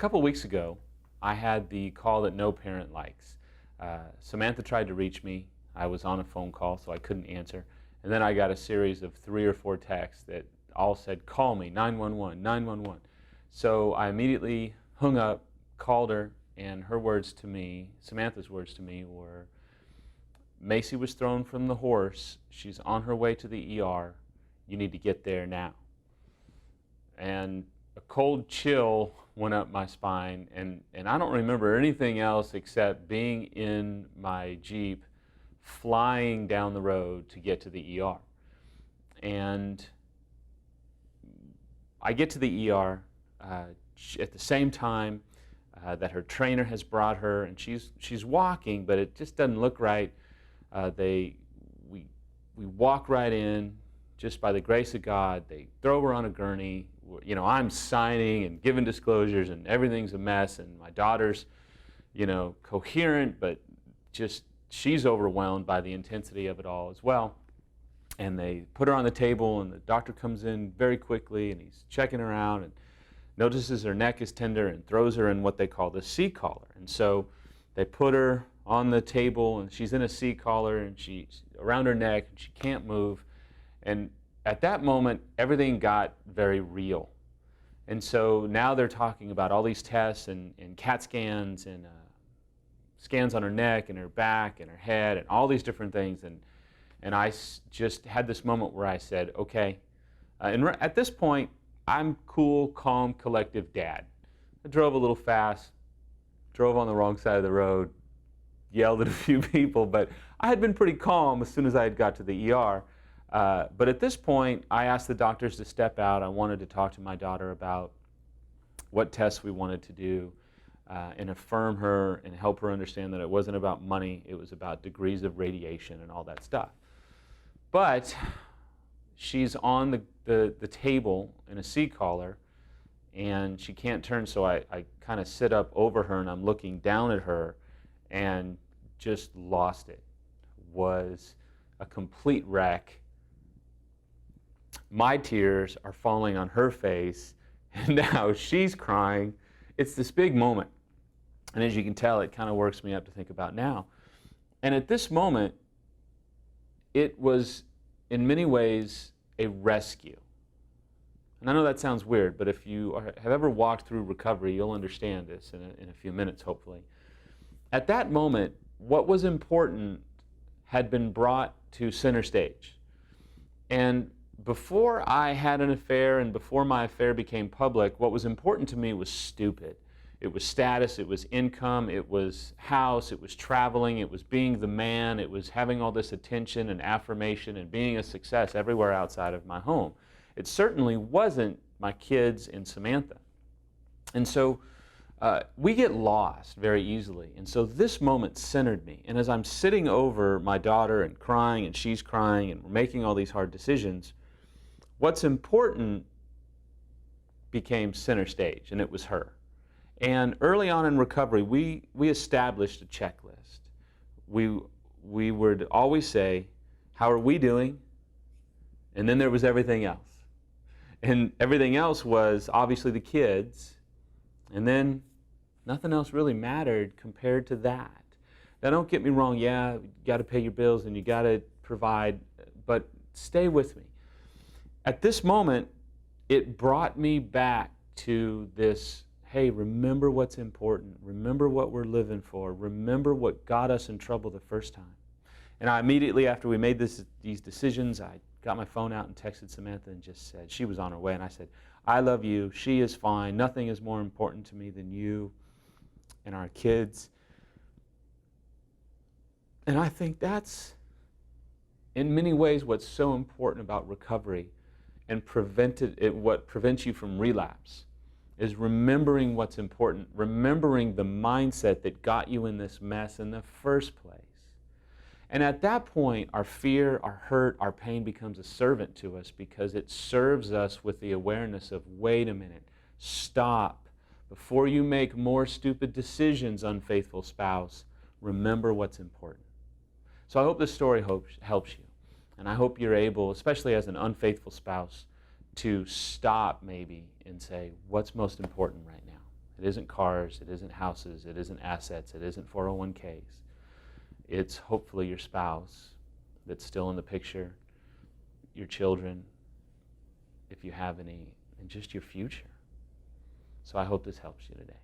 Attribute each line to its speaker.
Speaker 1: couple weeks ago, I had the call that no parent likes. Samantha tried to reach me. I was on a phone call, so I couldn't answer. And then I got a series of 3 or 4 texts that all said, "Call me, 911, 911." So I immediately hung up, called her, and her words to me, Samantha's words to me were, "Macy was thrown from the horse. She's on her way to the ER. You need to get there now." And a cold chill went up my spine, and I don't remember anything else except being in my Jeep flying down the road to get to the ER. And I get to the ER at the same time that her trainer has brought her, and she's walking, but it just doesn't look right. We walk right in, just by the grace of God. They throw her on a gurney. You know, I'm signing and giving disclosures, and everything's a mess, and my daughter's, coherent, but just she's overwhelmed by the intensity of it all as well. And they put her on the table, and the doctor comes in very quickly, and he's checking her out and notices her neck is tender and throws her in what they call the C-collar. And so they put her on the table, and she's in a C-collar, and she's around her neck, and she can't move. And at that moment, everything got very real. And so now they're talking about all these tests and CAT scans and scans on her neck and her back and her head and all these different things. And I just had this moment where I said, okay. And at this point, I'm cool, calm, collective dad. I drove a little fast, drove on the wrong side of the road, yelled at a few people, but I had been pretty calm as soon as I had got to the ER. But at this point, I asked the doctors to step out. I wanted to talk to my daughter about what tests we wanted to do and affirm her and help her understand that it wasn't about money. It was about degrees of radiation and all that stuff. But she's on the table in a C-collar, and she can't turn, so I kind of sit up over her, and I'm looking down at her, and just lost it. Was a complete wreck. My tears are falling on her face, and now she's crying. It's this big moment. And as you can tell, it kind of works me up to think about now. And at this moment, it was in many ways a rescue. And I know that sounds weird, but if you have ever walked through recovery, you'll understand this in a few minutes, hopefully. At that moment, what was important had been brought to center stage. And before I had an affair and before my affair became public, what was important to me was stupid. It was status, it was income, it was house, it was traveling, it was being the man, it was having all this attention and affirmation and being a success everywhere outside of my home. It certainly wasn't my kids and Samantha. And so we get lost very easily. And so this moment centered me. And as I'm sitting over my daughter and crying, and she's crying, and we're making all these hard decisions, what's important became center stage, and it was her. And early on in recovery, we established a checklist. We would always say, how are we doing? And then there was everything else. And everything else was obviously the kids, and then nothing else really mattered compared to that. Now don't get me wrong, yeah, you got to pay your bills and you got to provide, but stay with me. At this moment, it brought me back to this, hey, remember what's important. Remember what we're living for. Remember what got us in trouble the first time. And I immediately, after we made these decisions, I got my phone out and texted Samantha and just said, she was on her way, and I said, I love you. She is fine. Nothing is more important to me than you and our kids. And I think that's, in many ways, what's so important about recovery and what prevents you from relapse is remembering what's important, remembering the mindset that got you in this mess in the first place. And at that point, our fear, our hurt, our pain becomes a servant to us because it serves us with the awareness of, wait a minute, stop. Before you make more stupid decisions, unfaithful spouse, remember what's important. So I hope this story helps you. And I hope you're able, especially as an unfaithful spouse, to stop maybe and say, what's most important right now? It isn't cars, it isn't houses, it isn't assets, it isn't 401ks. It's hopefully your spouse that's still in the picture, your children, if you have any, and just your future. So I hope this helps you today.